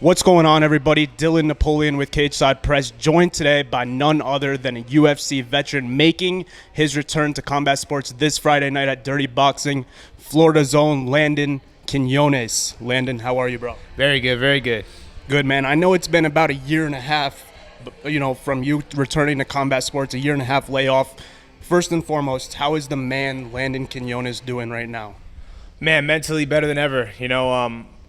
What's going on, everybody? Dylan Napoleon with Cage Side Press, joined today by none other than a UFC veteran making his return to combat sports this Friday night at Dirty Boxing, Florida's own Landon Quinones. Landon, how are you, bro? Very good, very good. Good, man. I know it's been about a year and a half, from you returning to combat sports, a year and a half layoff. First and foremost, how is the man Landon Quinones doing right now? Man, mentally better than ever.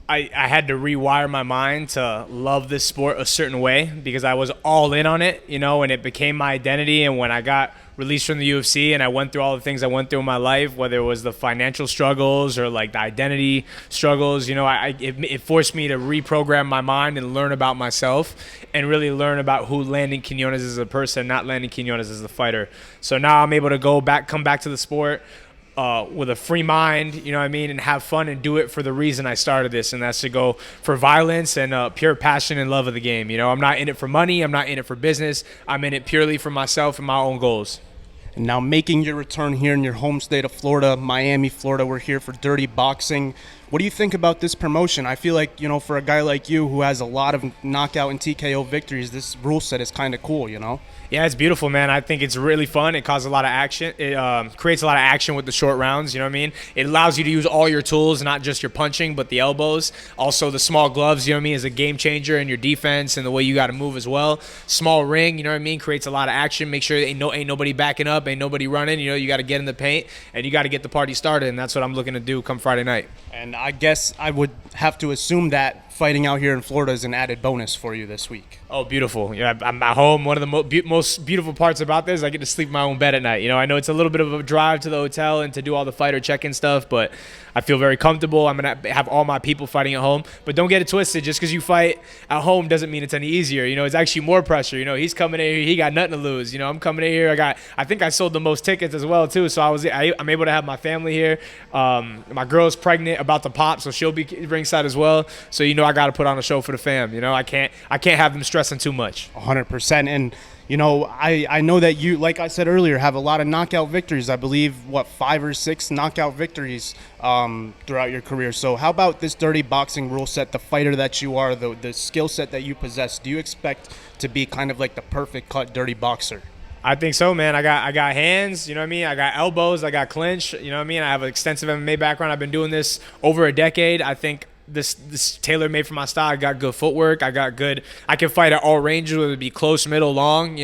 I had to rewire my mind to love this sport a certain way because I was all in on it, and it became my identity. And when I got released from the UFC and I went through all the things I went through in my life, whether it was the financial struggles or like the identity struggles, it forced me to reprogram my mind and learn about myself and really learn about who Landon Quinones is as a person, not Landon Quinones as a fighter. So now I'm able to come back to the sport with a free mind, and have fun and do it for the reason I started this, and that's to go for violence and pure passion and love of the game. I'm not in it for money. I'm not in it for business. I'm in it purely for myself and my own goals. And now making your return here in your home state of Florida, Miami, Florida, we're here for Dirty Boxing. What do you think about this promotion? I feel like, for a guy like you who has a lot of knockout and TKO victories, this rule set is kind of cool, Yeah, it's beautiful, man. I think it's really fun. It causes a lot of action. It creates a lot of action with the short rounds, It allows you to use all your tools, not just your punching, but the elbows. Also, the small gloves, is a game changer in your defense and the way you got to move as well. Small ring, creates a lot of action. Make sure ain't nobody backing up, ain't nobody running. You got to get in the paint, and you got to get the party started, and that's what I'm looking to do come Friday night. And I guess I would have to assume that fighting out here in Florida is an added bonus for you this week. Oh, beautiful. I'm at home. One of the most beautiful parts about this is I get to sleep in my own bed at night. I know it's a little bit of a drive to the hotel and to do all the fighter check-in stuff, but I feel very comfortable. I'm going to have all my people fighting at home. But don't get it twisted. Just because you fight at home doesn't mean it's any easier. It's actually more pressure. He's coming in here. He got nothing to lose. I'm coming in here. I think I sold the most tickets as well, too. So I'm able to have my family here. My girl's pregnant, about to pop, so she'll be ringside as well. So, I got to put on a show for the fam. I can't have them stressing too much. 100%. And I know that you, like I said earlier, have a lot of knockout victories. I believe 5 or 6 knockout victories throughout your career. So how about this Dirty Boxing rule set, the fighter that you are, the skill set that you possess? Do you expect to be kind of like the perfect cut dirty boxer? I think so, man. I got hands, I got elbows, I got clinch, I have an extensive MMA background. I've been doing this over a decade. I think this tailor-made for my style. I got good footwork. I can fight at all ranges, whether it be close, middle, long,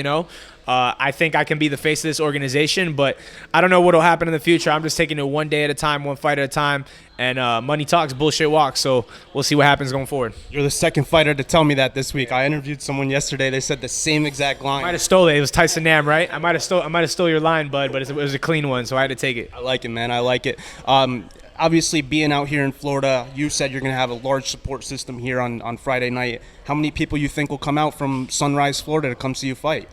I think I can be the face of this organization, but I don't know what will happen in the future. I'm just taking it one day at a time, one fight at a time, and money talks, bullshit walks, so we'll see what happens going forward. You're the second fighter to tell me that this week. I interviewed someone yesterday. They said the same exact line. I might have stole it. It was Tyson Nam, right? I might have stole your line, bud, but it was a clean one, so I had to take it. I like it, man. I like it. Obviously, being out here in Florida, you said you're going to have a large support system here on Friday night. How many people you think will come out from Sunrise, Florida to come see you fight?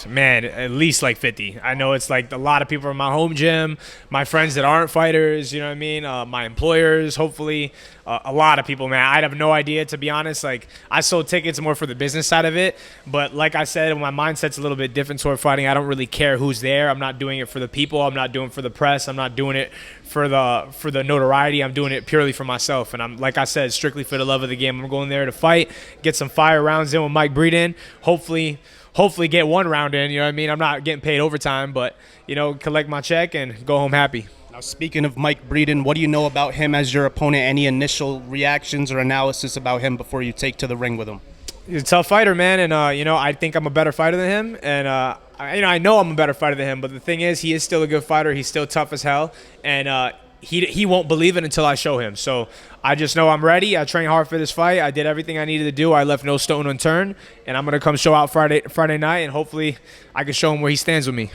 Man, at least like 50. I know it's like a lot of people from my home gym, my friends that aren't fighters, my employers, hopefully. A lot of people, man. I'd have no idea, to be honest. Like, I sold tickets more for the business side of it. But like I said, my mindset's a little bit different toward fighting. I don't really care who's there. I'm not doing it for the people. I'm not doing it for the press. I'm not doing it for the notoriety. I'm doing it purely for myself. And I'm, like I said, strictly for the love of the game. I'm going there to fight, get some fire rounds in with Mike Breeden. Hopefully get one round in, I'm not getting paid overtime, but, collect my check and go home happy. Now, speaking of Mike Breeden, what do you know about him as your opponent? Any initial reactions or analysis about him before you take to the ring with him? He's a tough fighter, man, and, I think I'm a better fighter than him, and, I know I'm a better fighter than him, but the thing is, he is still a good fighter. He's still tough as hell, and he won't believe it until I show him. So I just know I'm ready. I trained hard for this fight. I did everything I needed to do. I left no stone unturned, and I'm going to come show out Friday night, and hopefully I can show him where he stands with me.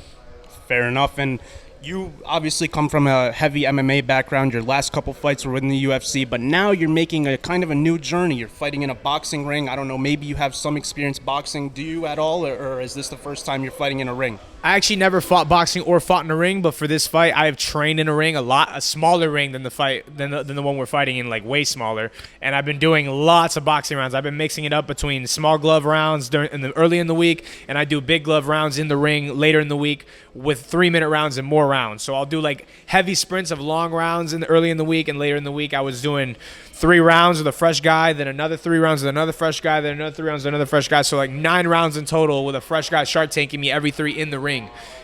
Fair enough. And you obviously come from a heavy MMA background. Your last couple fights were in the UFC, but now you're making a kind of a new journey. You're fighting in a boxing ring. I don't know, maybe you have some experience boxing. Do you at all, or is this the first time you're fighting in a ring? I actually never fought boxing or fought in a ring, but for this fight, I have trained in a ring a smaller ring than the one we're fighting in, like way smaller. And I've been doing lots of boxing rounds. I've been mixing it up between small glove rounds early in the week, and I do big glove rounds in the ring later in the week with 3-minute rounds and more rounds. So I'll do like heavy sprints of long rounds early in the week, and later in the week I was doing 3 rounds with a fresh guy, then another 3 rounds with another fresh guy, then another 3 rounds with another fresh guy. So like 9 rounds in total with a fresh guy shark tanking me every 3 in the ring.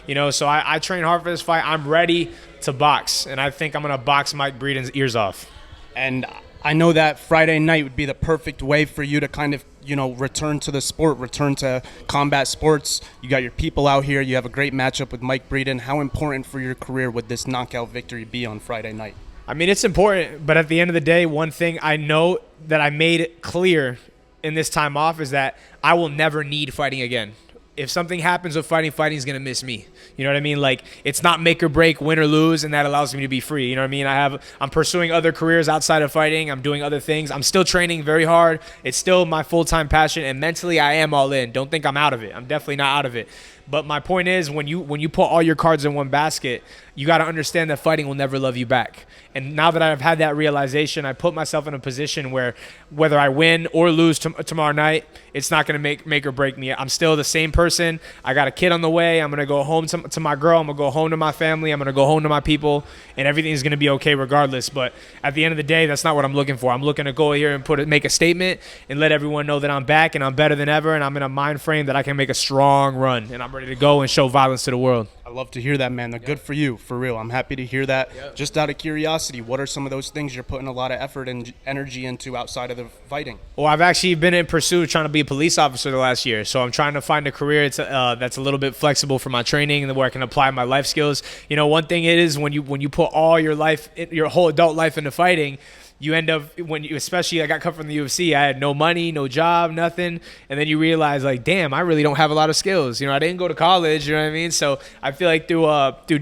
You know, so I train hard for this fight. I'm ready to box, and I think I'm going to box Mike Breeden's ears off. And I know that Friday night would be the perfect way for you to kind of, you know, return to the sport, return to combat sports. You got your people out here. You have a great matchup with Mike Breeden. How important for your career would this knockout victory be on Friday night? I mean, it's important, but at the end of the day, one thing I know that I made it clear in this time off is that I will never need fighting again. If something happens with fighting is going to miss me. You know what I mean? Like, it's not make or break, win or lose, and that allows me to be free. You know what I mean? I'm pursuing other careers outside of fighting. I'm doing other things. I'm still training very hard. It's still my full-time passion, and mentally I am all in. Don't think I'm out of it. I'm definitely not out of it. But my point is, when you put all your cards in one basket, you got to understand that fighting will never love you back. And now that I've had that realization, I put myself in a position where whether I win or lose tomorrow night, it's not going to make or break me. I'm still the same person. I got a kid on the way. I'm going to go home to my girl. I'm going to go home to my family. I'm going to go home to my people, and everything's going to be okay regardless. But at the end of the day, that's not what I'm looking for. I'm looking to go here and make a statement and let everyone know that I'm back and I'm better than ever, and I'm in a mind frame that I can make a strong run, and I'm ready to go and show violence to the world. I love to hear that, man. Good for you, for real. I'm happy to hear that. Yep. Just out of curiosity, what are some of those things you're putting a lot of effort and energy into outside of the fighting? Well, I've actually been in pursuit of trying to be a police officer the last year. So I'm trying to find a career that's a little bit flexible for my training and where I can apply my life skills. You know, one thing it is when you put all your life, your whole adult life into fighting, you end up, especially I got cut from the UFC, I had no money, no job, nothing. And then you realize, like, damn, I really don't have a lot of skills. You know, I didn't go to college, you know what I mean? So I feel like through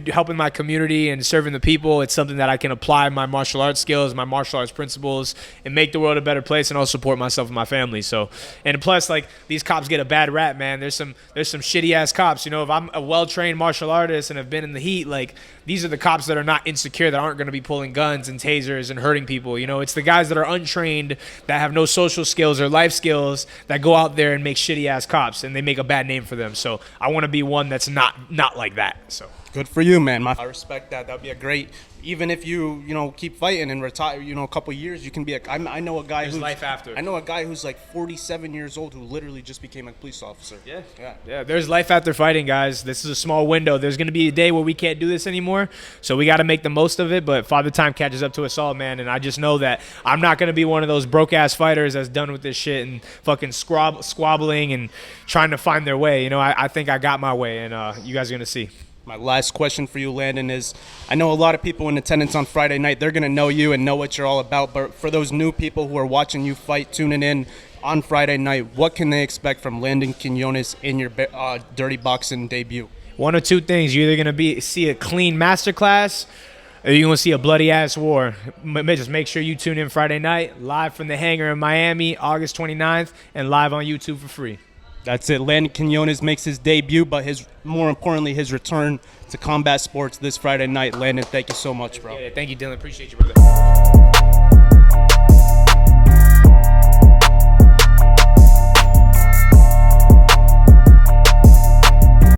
helping my community and serving the people, it's something that I can apply my martial arts skills, my martial arts principles, and make the world a better place, and also support myself and my family. So, and plus, like, these cops get a bad rap, man. There's some shitty ass cops. You know, if I'm a well-trained martial artist and have been in the heat, like, these are the cops that are not insecure, that aren't going to be pulling guns and tasers and hurting people. You know, it's the guys that are untrained, that have no social skills or life skills, that go out there and make shitty ass cops, and they make a bad name for them. So I want to be one that's not like that. So good for you, man. I respect that. That'd be a great. Even if you keep fighting and retire, a couple of years, you can be I know a guy who's life after. I know a guy who's like 47 years old who literally just became a police officer. Yeah. There's life after fighting, guys. This is a small window. There's going to be a day where we can't do this anymore, so we got to make the most of it. But Father Time catches up to us all, man. And I just know that I'm not going to be one of those broke ass fighters that's done with this shit and fucking squabbling and trying to find their way. You know, I think I got my way, and you guys are going to see. My last question for you, Landon, is I know a lot of people in attendance on Friday night, they're going to know you and know what you're all about. But for those new people who are watching you fight, tuning in on Friday night, what can they expect from Landon Quinones in your dirty boxing debut? One of two things. You're either going to see a clean masterclass, or you're going to see a bloody-ass war. Just make sure you tune in Friday night, live from the hangar in Miami, August 29th, and live on YouTube for free. That's it. Landon Quinones makes his debut, but more importantly, his return to combat sports this Friday night. Landon, thank you so much, bro. Yeah, thank you, Dylan. Appreciate you, brother.